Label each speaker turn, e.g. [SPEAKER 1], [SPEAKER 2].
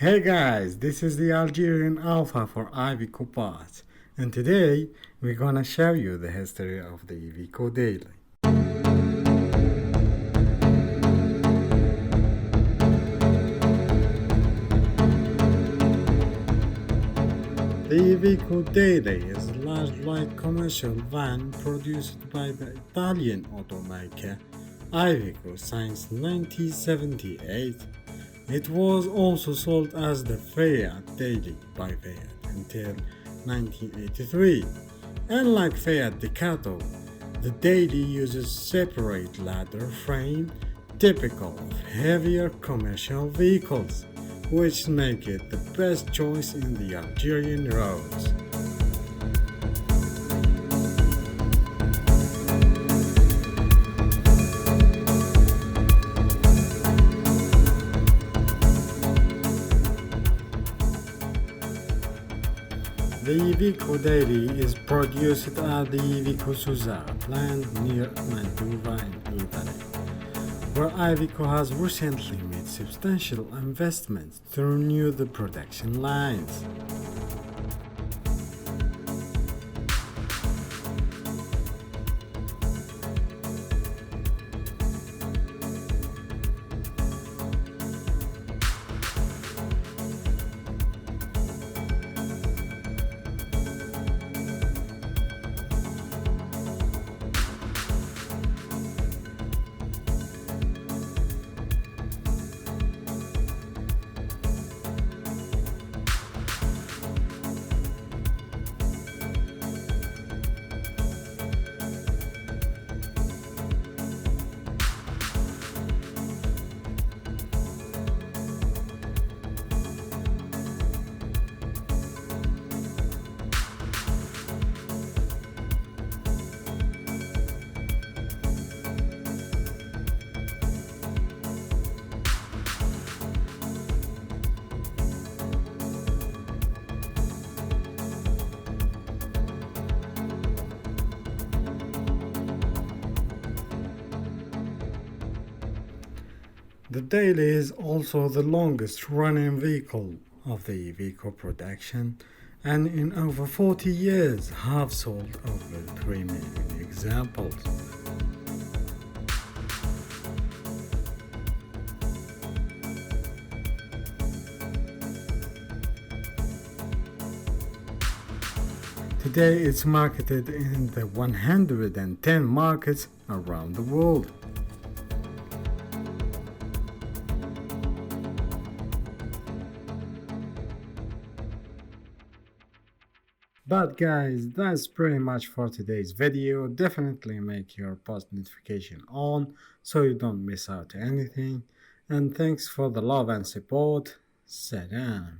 [SPEAKER 1] Hey guys, this is the Algerian Alpha for Iveco parts, and today we're gonna show you the history of the Iveco Daily. The Iveco Daily is a large light commercial van produced by the Italian automaker Iveco since 1978. It was also sold as the Fiat Daily by Fiat until 1983. Unlike Fiat Ducato, the Daily uses separate ladder frame typical of heavier commercial vehicles, which make it the best choice in the Algerian roads. The Iveco Daily is produced at the Iveco Suzara plant near Mantua in Italy, where Iveco has recently made substantial investments to renew the production lines. The Daily is also the longest running vehicle of the Iveco production, and in over 40 years have sold over 3 million examples. Today it's marketed in the 110 markets around the world. But guys, that's pretty much for today's video. Definitely make your post notification on so you don't miss out anything. And thanks for the love and support. Salam.